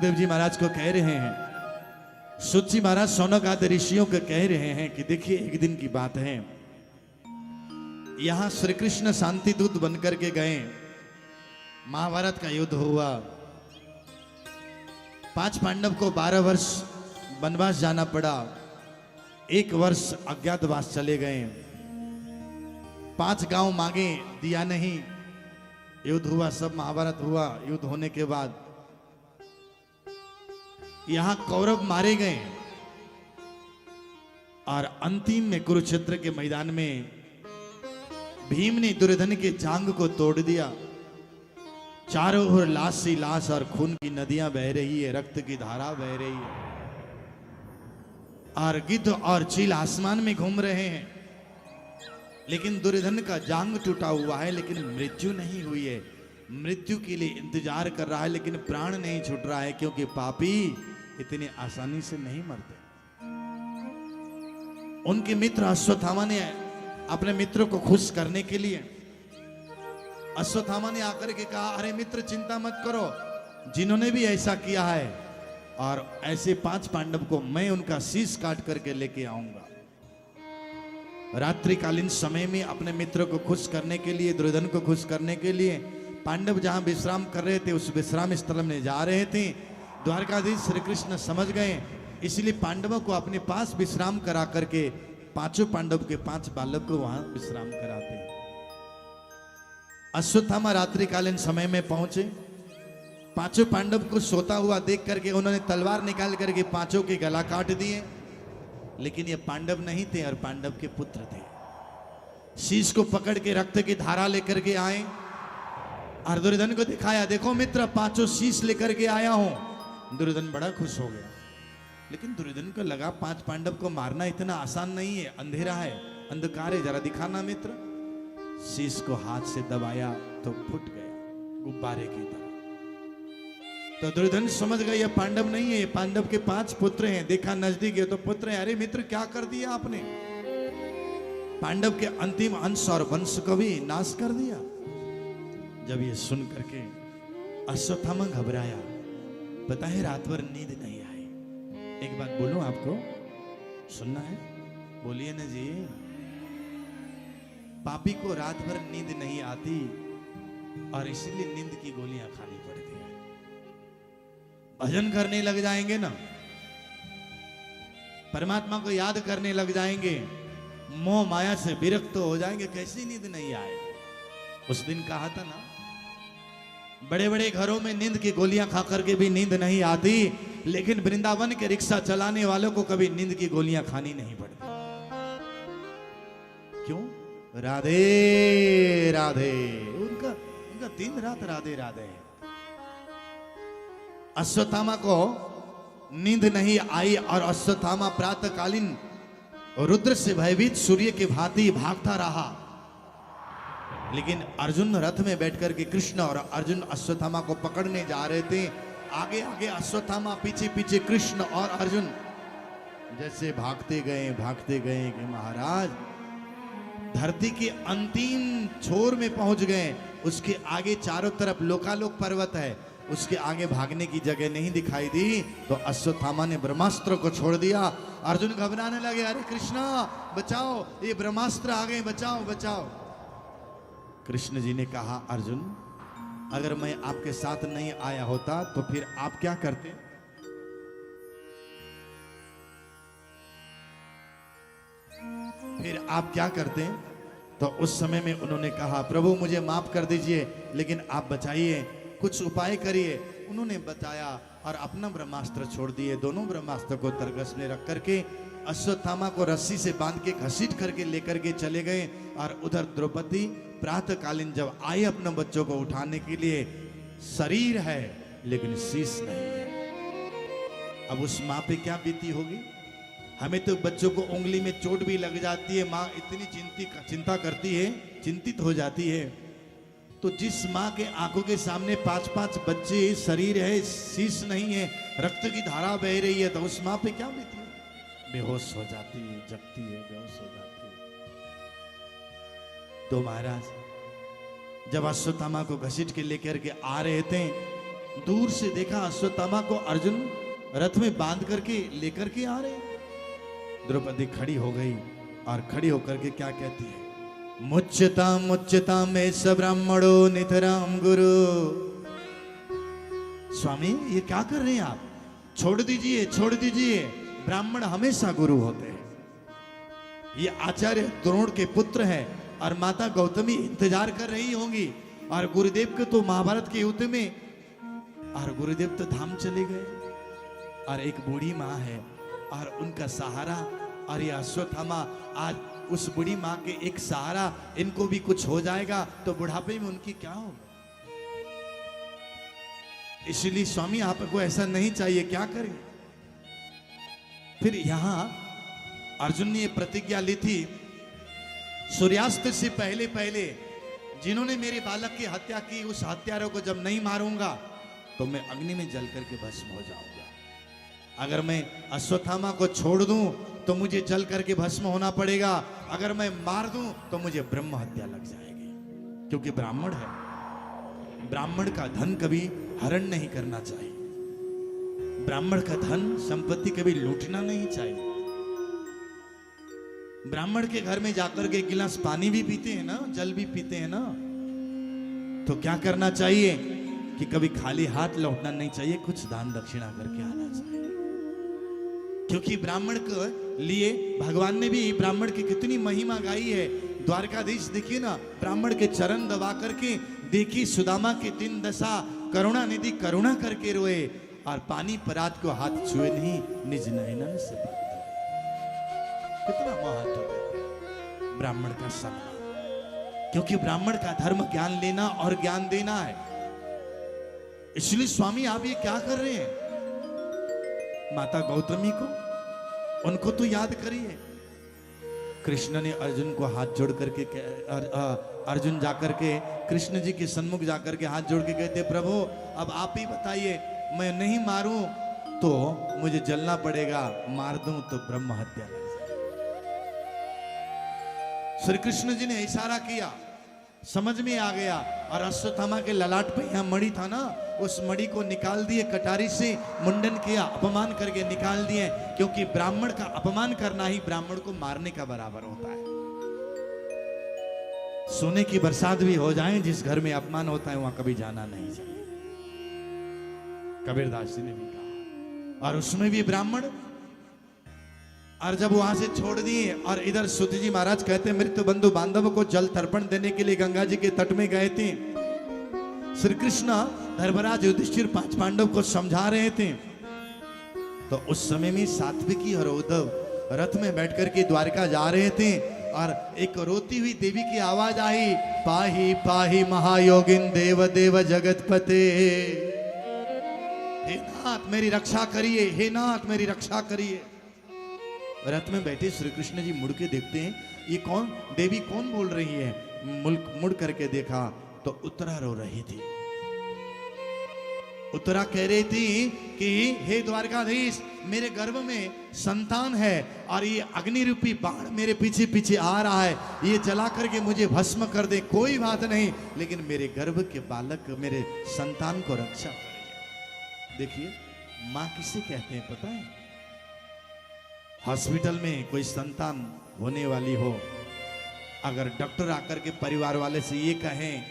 देव जी महाराज को कह रहे हैं, सुत जी महाराज शौनक आदि ऋषियों को कह रहे हैं कि देखिए एक दिन की बात है, यहां श्री कृष्ण शांति दूत बनकर के गए, महाभारत का युद्ध हुआ, 5 पांडव को 12 वर्ष वनवास जाना पड़ा, 1 वर्ष अज्ञातवास चले गए, 5 गांव मांगे दिया नहीं, युद्ध हुआ, सब महाभारत हुआ। युद्ध होने के बाद यहां कौरव मारे गए और अंतिम में कुरुक्षेत्र के मैदान में भीम ने दुर्योधन के जांग को तोड़ दिया। चारों ओर लाश ही लाश और खून की नदियां बह रही है, रक्त की धारा बह रही है और गिद्ध और चील आसमान में घूम रहे हैं, लेकिन दुर्योधन का जांग टूटा हुआ है, लेकिन मृत्यु नहीं हुई है। मृत्यु के लिए इंतजार कर रहा है, लेकिन प्राण नहीं छूट रहा है, क्योंकि पापी इतनी आसानी से नहीं मरते। उनके मित्र अश्वत्थामा ने अपने मित्र को खुश करने के लिए, अश्वत्थामा ने आकर के कहा, अरे मित्र चिंता मत करो, जिन्होंने भी ऐसा किया है और ऐसे 5 पांडव को मैं उनका शीश काट करके लेके आऊंगा। रात्रिकालीन समय में अपने मित्र को खुश करने के लिए, दुर्योधन को खुश करने के लिए पांडव जहां विश्राम कर रहे थे, उस विश्राम स्थल में जा रहे थे। द्वारकाधीश श्री कृष्ण समझ गए, इसलिए पांडवों को अपने पास विश्राम करा करके 5 पांडव के 5 बालक को वहां विश्राम कराते हैं। अश्वत्थामा रात्रिकालीन समय में पहुंचे, 5 पांडव को सोता हुआ देख करके उन्होंने तलवार निकाल करके 5 के गला काट दिए, लेकिन ये पांडव नहीं थे और पांडव के पुत्र थे। शीश को पकड़ के रक्त की धारा लेकर के आए और दुर्योधन को दिखाया, देखो मित्र 5 शीश लेकर के आया हूं। दुर्योधन बड़ा खुश हो गया, लेकिन दुर्योधन को लगा 5 पांडव को मारना इतना आसान नहीं है, अंधेरा है, अंधकार है, जरा दिखाना मित्र। शीश को हाथ से दबाया तो फूट गया गुब्बारे की तरह। तो दुर्योधन समझ गया ये पांडव नहीं है, ये पांडव के 5 पुत्र हैं। देखा नजदीक है तो पुत्र है। अरे मित्र क्या कर दिया आपने, पांडव के अंतिम अंश और वंश को भी नाश कर दिया। जब ये सुन करके अश्वत्थामा घबराया, पता है रात भर नींद नहीं आई। एक बात बोलूं आपको, सुनना है, बोलिए ना जी। पापी को रात भर नींद नहीं आती और इसलिए नींद की गोलियां खानी पड़ती है। भजन करने लग जाएंगे ना, परमात्मा को याद करने लग जाएंगे, मोह माया से विरक्त हो जाएंगे, कैसी नींद नहीं आए। उस दिन कहा था ना, बड़े बड़े घरों में नींद की गोलियां खा करके भी नींद नहीं आती, लेकिन वृंदावन के रिक्शा चलाने वालों को कभी नींद की गोलियां खानी नहीं पड़ती। क्यों? राधे राधे, उनका दिन रात राधे राधे। अश्वत्थामा को नींद नहीं आई और अश्वत्थामा प्रातःकालीन रुद्र से भयभीत सूर्य की भांति भागता रहा, लेकिन अर्जुन रथ में बैठकर के, कृष्ण और अर्जुन अश्वत्थामा को पकड़ने जा रहे थे। आगे आगे अश्वत्थामा, पीछे पीछे कृष्ण और अर्जुन जैसे भागते गए कि महाराज धरती के अंतिम छोर में पहुंच गए। उसके आगे चारों तरफ लोकालोक पर्वत है, उसके आगे भागने की जगह नहीं दिखाई दी। तो अश्वत्थामा ने ब्रह्मास्त्र को छोड़ दिया। अर्जुन घबराने लगे, अरे कृष्णा बचाओ, ये ब्रह्मास्त्र आ गए, बचाओ बचाओ। कृष्ण जी ने कहा, अर्जुन अगर मैं आपके साथ नहीं आया होता तो फिर आप क्या करते? फिर आप क्या करते? तो उस समय में उन्होंने कहा, प्रभु मुझे माफ कर दीजिए, लेकिन आप बचाइए, कुछ उपाय करिए। उन्होंने बताया और अपना ब्रह्मास्त्र छोड़ दिए। दोनों ब्रह्मास्त्र को तरकस में रख करके अश्वत्थामा को रस्सी से बांध के घसीट करके लेकर के चले गए। और उधर द्रौपदी प्रातःकालीन जब आई अपने बच्चों को उठाने के लिए, शरीर है लेकिन शीश नहीं है। अब उस माँ पे क्या बीती होगी? हमें तो बच्चों को उंगली में चोट भी लग जाती है, माँ इतनी चिंता करती है, चिंतित हो जाती है। तो जिस माँ के आंखों के सामने 5-5 बच्चे, शरीर है, शीश नहीं है, रक्त की धारा बह रही है, तो उस माँ पे क्या बीती है? बेहोश हो जाती है, जगती है, बेहोश हो जाती है। तो महाराज जब अश्वत्थामा को घसीट के लेकर के आ रहे थे, दूर से देखा अश्वत्थामा को अर्जुन रथ में बांध करके लेकर के आ रहे। द्रौपदी खड़ी हो गई और खड़ी होकर के क्या कहती है, मुच्यता में स ब्राह्मणो नितराम गुरु। स्वामी ये क्या कर रहे हैं आप, छोड़ दीजिए, ब्राह्मण हमेशा गुरु होते हैं। ये आचार्य द्रोण के पुत्र हैं और माता गौतमी इंतजार कर रही होंगी, और गुरुदेव के तो महाभारत के युद्ध में, और गुरुदेव तो धाम चले गए, और एक बूढ़ी माँ है और उनका सहारा, और ये अश्वत्थामा आज उस बूढ़ी माँ के एक सहारा, इनको भी कुछ हो जाएगा तो बुढ़ापे में उनकी क्या होगा। इसलिए स्वामी आपको ऐसा नहीं चाहिए, क्या करें। फिर यहां अर्जुन ने प्रतिज्ञा ली थी, सूर्यास्त से पहले पहले जिन्होंने मेरे बालक की हत्या की, उस हत्यारों को जब नहीं मारूंगा तो मैं अग्नि में जल करके भस्म हो जाऊंगा। अगर मैं अश्वत्थामा को छोड़ दूं तो मुझे जल करके भस्म होना पड़ेगा, अगर मैं मार दूं तो मुझे ब्रह्म हत्या लग जाएगी, क्योंकि ब्राह्मण है। ब्राह्मण का धन कभी हरण नहीं करना चाहिए, ब्राह्मण का धन संपत्ति कभी लूटना नहीं चाहिए। ब्राह्मण के घर में जाकर के गिलास पानी भी पीते हैं ना, जल भी पीते हैं ना, तो क्या करना चाहिए कि कभी खाली हाथ लौटना नहीं चाहिए, कुछ दान दक्षिणा करके आना चाहिए। क्योंकि ब्राह्मण के लिए भगवान ने भी ब्राह्मण की कितनी महिमा गाई है। द्वारकाधीश देखिए ना, ब्राह्मण के चरण दबा करके देखी सुदामा की दिन दशा, करुणा निधि करुणा करके रोए, और पानी परात को हाथ छुए नहीं, निज नयनन से भर दो। कितना महत्व है ब्राह्मण का सम्मान, क्योंकि ब्राह्मण का धर्म ज्ञान लेना और ज्ञान देना है। इसलिए स्वामी आप ये क्या कर रहे हैं, माता गौतमी को, उनको तो याद करिए। कृष्ण ने अर्जुन को हाथ जोड़ करके अर्जुन जाकर के कृष्ण जी के सन्मुख जाकर के हाथ जोड़ के कहते, प्रभु अब आप ही बताइए, मैं नहीं मारूं तो मुझे जलना पड़ेगा, मार दूं तो ब्रह्म हत्या लग जाए। श्री कृष्ण जी ने इशारा किया, समझ में आ गया, और अश्वत्थामा के ललाट पे यहाँ मणि था ना, उस मणि को निकाल दिए, कटारी से मुंडन किया, अपमान करके निकाल दिए, क्योंकि ब्राह्मण का अपमान करना ही ब्राह्मण को मारने का बराबर होता है। सोने की बरसात भी हो जाए, जिस घर में अपमान होता है वहां कभी जाना नहीं चाहिए, कबीरदास जी ने भी कहा। और उसमें भी ब्राह्मण, और जब वहां से छोड़ दिए, और इधर सुत जी महाराज कहते, मृत्यु बंधु बांधव को जल तर्पण देने के लिए गंगा जी के तट में गए थे। श्री कृष्ण धर्मराज युधिष्ठिर 5 पांडव को समझा रहे थे, तो उस समय में सात्विकी और उद्धव रथ में बैठकर के द्वारका जा रहे थे, और एक रोती हुई देवी की आवाज आई, पाही पाही महायोगिन देव देव जगतपते। हे नाथ मेरी रक्षा करिए, हे नाथ मेरी रक्षा करिए। रथ में बैठे श्री कृष्ण जी मुड़ के देखते हैं, ये कौन देवी कौन बोल रही है। मुड़ करके देखा तो उत्तरा रो रही थी। उत्तरा कह रही थी कि हे द्वारकाधीश, मेरे गर्भ में संतान है, और ये अग्नि रूपी बाण मेरे पीछे पीछे आ रहा है, ये जला करके मुझे भस्म कर दे, कोई बात नहीं, लेकिन मेरे गर्भ के बालक, मेरे संतान को रक्षा करिए। देखिए माँ किसे कहते हैं पता है, हॉस्पिटल में कोई संतान होने वाली हो, अगर डॉक्टर आकर के परिवार वाले से ये कहें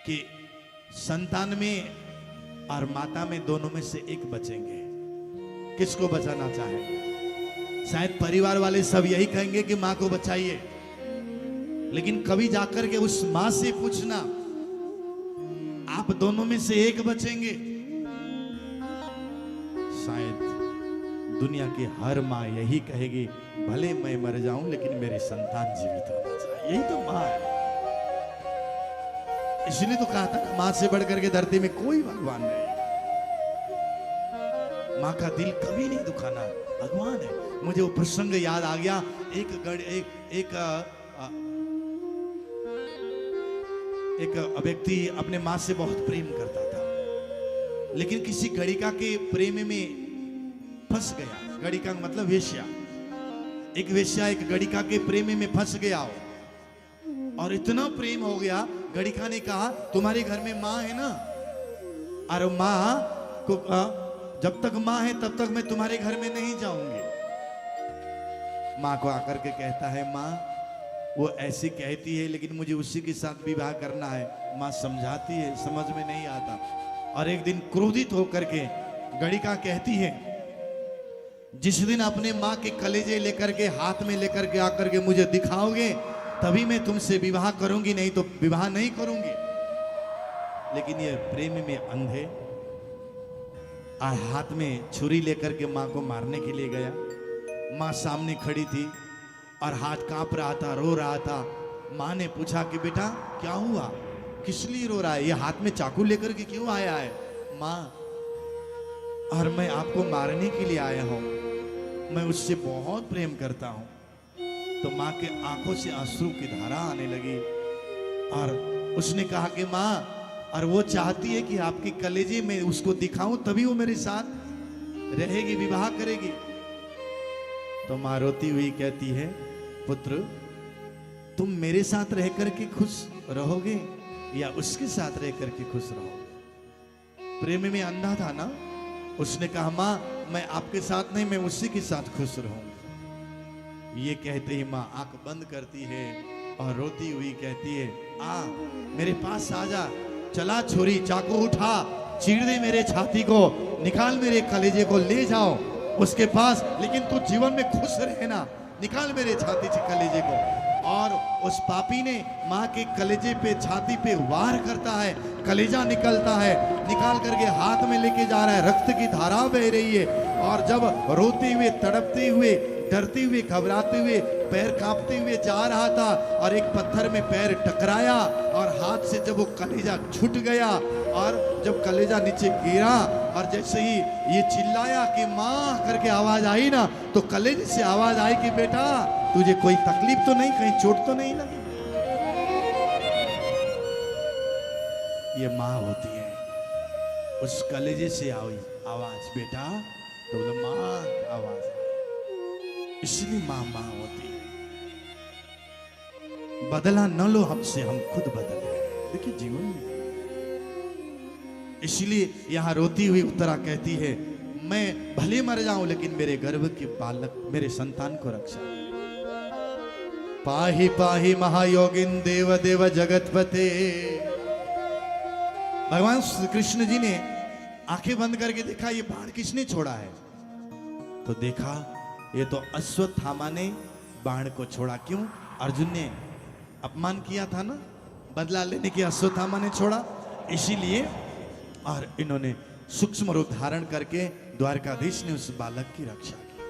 कि संतान में और माता में दोनों में से एक बचेंगे, किसको बचाना चाहेंगे? शायद परिवार वाले सब यही कहेंगे कि मां को बचाइए, लेकिन कभी जाकर के उस मां से पूछना, आप दोनों में से एक बचेंगे? शायद दुनिया की हर माँ यही कहेगी, भले मैं मर जाऊं लेकिन मेरे संतान जीवित होना चाहिए। यही तो माँ है। इसलिए तो कहा था ना, माँ से बढ़कर के धरती में कोई भगवान नहीं। माँ का दिल कभी नहीं दुखाना, भगवान है। मुझे वो प्रसंग याद आ गया, एक व्यक्ति अपने माँ से बहुत प्रेम करता था, लेकिन किसी गणिका के प्रेम में फंस गया। गणिका मतलब वेश्या। एक वेश्या एक गणिका के प्रेम में फंस गया हो, और इतना प्रेम हो गया, गणिका ने कहा तुम्हारे घर में माँ है ना, और माँ को जब तक माँ है तब तक मैं तुम्हारे घर में नहीं जाऊंगी। माँ को आकर के कहता है, माँ वो ऐसी कहती है लेकिन मुझे उसी के साथ विवाह करना है। माँ समझाती है, समझ में नहीं आता। और एक दिन क्रोधित होकर के गणिका कहती है, जिस दिन अपने माँ के कलेजे लेकर के हाथ में लेकर के आकर के मुझे दिखाओगे तभी मैं तुमसे विवाह करूंगी, नहीं तो विवाह नहीं करूंगी। लेकिन ये प्रेम में अंधे और हाथ में छुरी लेकर के माँ को मारने के लिए गया। माँ सामने खड़ी थी और हाथ कांप रहा था, रो रहा था। माँ ने पूछा कि बेटा क्या हुआ, किस लिए रो रहा है, ये हाथ में चाकू लेकर के क्यों आया है? माँ, और मैं आपको मारने के लिए आया हूं, मैं उससे बहुत प्रेम करता हूं। तो माँ के आंखों से अश्रु की धारा आने लगी और उसने कहा कि माँ, और वो चाहती है कि आपकी कलेजे में उसको दिखाऊं तभी वो मेरे साथ रहेगी, विवाह करेगी। तो माँ रोती हुई कहती है, पुत्र तुम मेरे साथ रह करके खुश रहोगे या उसके साथ रह करके खुश रहोगे? प्रेम में अंधा था ना। उसने कहा, माँ मैं आपके साथ नहीं, मैं उसी के साथ खुश रहूंगी। ये कहते ही माँ आंख बंद करती है और रोती हुई कहती है, आ मेरे पास आ जा, चला छुरी चाकू उठा, चीर दे मेरे छाती को, निकाल मेरे कलेजे को, ले जाओ उसके पास, लेकिन तू जीवन में खुश रहना, निकाल मेरे छाती से कलेजे को। और उस पापी ने माँ के कलेजे पे, छाती पे वार करता है, कलेजा निकलता है, निकाल करके हाथ में लेके जा रहा है, रक्त की धारा बह रही है। और जब रोते हुए, तड़पते हुए, डरते हुए, घबराते हुए, पैर कांपते हुए जा रहा था और एक पत्थर में पैर टकराया और हाथ से जब वो कलेजा छूट गया और जब कलेजा नीचे गिरा और जैसे ही ये चिल्लाया कि माँ करके आवाज आई ना, तो कलेजे से आवाज आई कि बेटा तुझे कोई तकलीफ तो नहीं, कहीं चोट तो नहीं लगी? ये माँ होती है। उस कलेजे से आई आवाज, बेटा, तो बोला माँ आवाज, इसलिए माँ माँ होती है। बदला न लो हमसे, हम खुद बदले। देखिए जीवन में इसलिए यहां रोती हुई उत्तरा कहती है, मैं भले मर जाऊं लेकिन मेरे गर्भ के बालक, मेरे संतान को रक्षा। पाहि पाहि महायोगिन देव देव जगतपते। भगवान श्री कृष्ण जी ने आंखें बंद करके देखा, ये बाण किसने छोड़ा है? तो देखा ये तो अश्वत्थामा ने बाण को छोड़ा। क्यों? अर्जुन ने अपमान किया था ना, बदला लेने की अश्वत्थामा ने छोड़ा, इसीलिए। और इन्होंने सूक्ष्म रूप धारण करके द्वारकाधीश ने उस बालक की रक्षा की।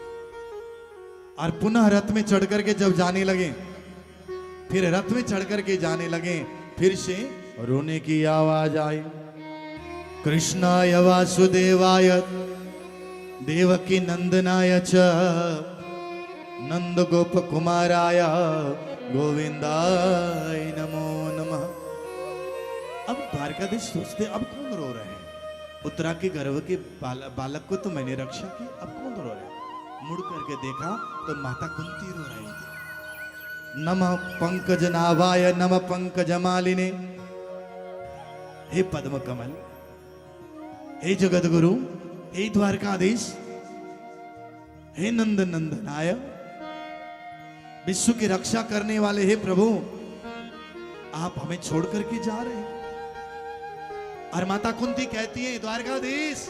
और पुनः रथ में चढ़ करके जब जाने लगे, फिर रथ में चढ़ करके जाने लगे, फिर से रोने की आवाज आई, कृष्णाय वासुदेवाय देवकी नंदनाय च नंद गोप कुमाराय गोविंदाय नमो नमः। अब द्वारकाधीश सोचते, अब कौन रो रहे हैं? उत्तरा के गर्भ के बालक को तो मैंने रक्षा की, अब कौन रो रहे हैं? मुड़ करके देखा तो माता कुंती रो रही थी। नमः पंकज नाभाय नमः पंकज मालिने। हे पद्म कमल, हे जगत गुरु, हे द्वारकाधीश, हे नंद नंदनाय, विश्व की रक्षा करने वाले हे प्रभु, आप हमें छोड़ करके जा रहे हैं। और माता कुंती कहती है, द्वारकाधीश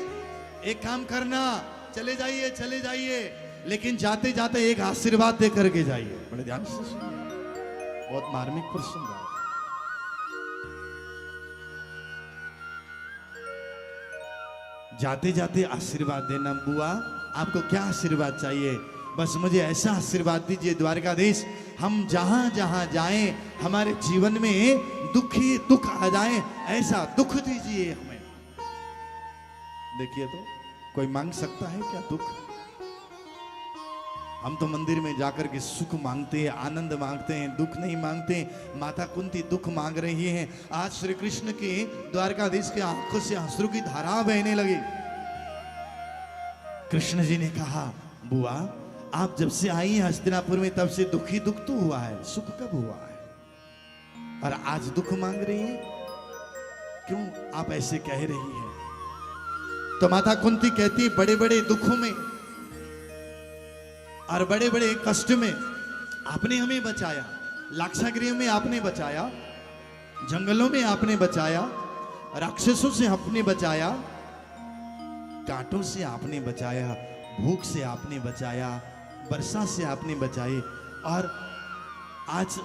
एक काम करना, चले जाइए चले जाइए, लेकिन जाते जाते एक आशीर्वाद दे करके जाइए। बड़े ध्यान से सुनिए, बहुत मार्मिक प्रसंग है। जाते जाते आशीर्वाद देना। बुआ आपको क्या आशीर्वाद चाहिए? बस मुझे ऐसा आशीर्वाद दीजिए द्वारकाधीश, हम जहां जहां जाएं हमारे जीवन में दुख आ जाए, ऐसा दुख दीजिए हमें। देखिए तो कोई मांग सकता है क्या दुख? हम तो मंदिर में जाकर के सुख मांगते हैं, आनंद मांगते हैं, दुख नहीं मांगते। माता कुंती दुख मांग रही हैं। आज श्री कृष्ण के द्वारकाधीश के आंखों से अश्रु की धारा बहने लगी। कृष्ण जी ने कहा, बुआ आप जब से आई हैं हस्तिनापुर में तब से दुख ही दुख तो हुआ है, सुख कब हुआ है? और आज दुख मांग रही है, क्यों आप ऐसे कह रही हैं? तो माता कुंती कहती, बड़े बड़े दुखों में और बड़े बड़े कष्ट में आपने हमें बचाया, लाक्षागृह में आपने बचाया, जंगलों में आपने बचाया, राक्षसों से आपने बचाया, कांटों से आपने बचाया, भूख से आपने बचाया, वर्षा से आपने बचाई, और आज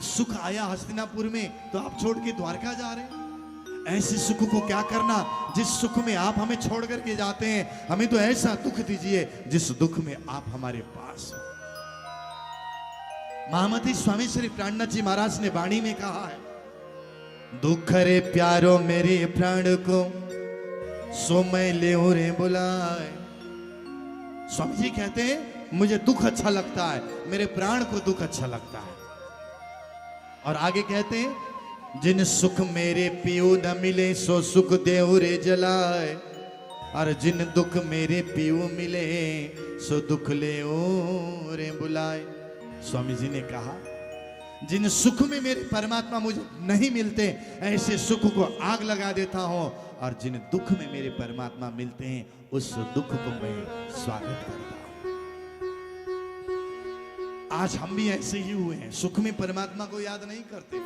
सुख आया हस्तिनापुर में तो आप छोड़ के द्वारका जा रहे हैं। ऐसे सुख को क्या करना जिस सुख में आप हमें छोड़ करके जाते हैं। हमें तो ऐसा दुख दीजिए जिस दुख में आप हमारे पास हो। महामती स्वामी श्री प्राणनाथ जी महाराज ने वाणी में कहा है, दुख रे प्यारो मेरे प्राण को सो मैं ले रे बुलाए। स्वामी जी कहते हैं मुझे दुख अच्छा लगता है, मेरे प्राण को दुख अच्छा लगता है। और आगे कहते हैं, जिन सुख मेरे पियो न मिले सो सुख देव रे जलाए, और जिन दुख मेरे पियो मिले सो दुख ले ओ रे बुलाए। स्वामी जी ने कहा, जिन सुख में मेरे परमात्मा मुझे नहीं मिलते ऐसे सुख को आग लगा देता हूं, और जिन दुख में मेरे परमात्मा मिलते हैं उस दुख को मैं स्वागत करता हूं। आज हम भी ऐसे ही हुए हैं, सुख में परमात्मा को याद नहीं करते,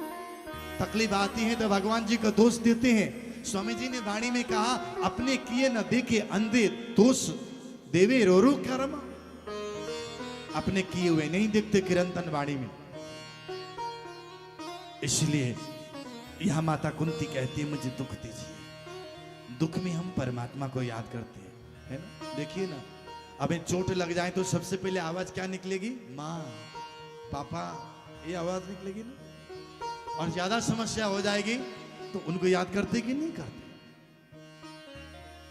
तकलीफ आती है तो भगवान जी को दोष देते हैं। स्वामी जी ने वाणी में कहा, अपने किए न देखे अंधे दोष देवे रो रो कर्म। अपने किए हुए नहीं देखते किरंतन वाणी में। इसलिए यह माता कुंती कहती है, मुझे दुख दीजिए। दुख में हम परमात्मा को याद करते हैं, है ना। देखिए ना, अबे चोट लग जाए तो सबसे पहले आवाज क्या निकलेगी? माँ, पापा, ये आवाज निकलेगी ना। और ज्यादा समस्या हो जाएगी तो उनको याद करते कि नहीं करते।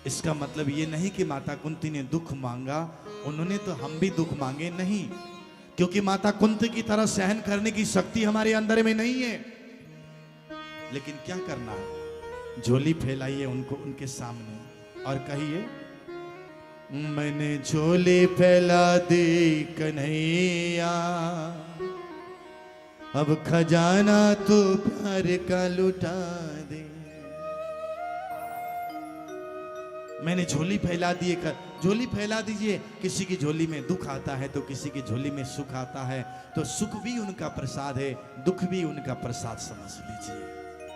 इसका मतलब ये नहीं कि माता कुंती ने दुख मांगा, उन्होंने तो हम भी दुख मांगे नहीं, क्योंकि माता कुंती की तरह सहन करने की शक्ति हमारे अंदर में नहीं है। लेकिन क्या करना है, झोली फैलाइए उनको, उनके सामने, और कहिए, मैंने झोली फैला दी कन्हैया, अब खजाना तो प्यार का लुटा दे। मैंने झोली फैला दी, झोली फैला दीजिए। किसी की झोली में दुख आता है तो किसी की झोली में सुख आता है, तो सुख भी उनका प्रसाद है, दुख भी उनका प्रसाद समझ लीजिए।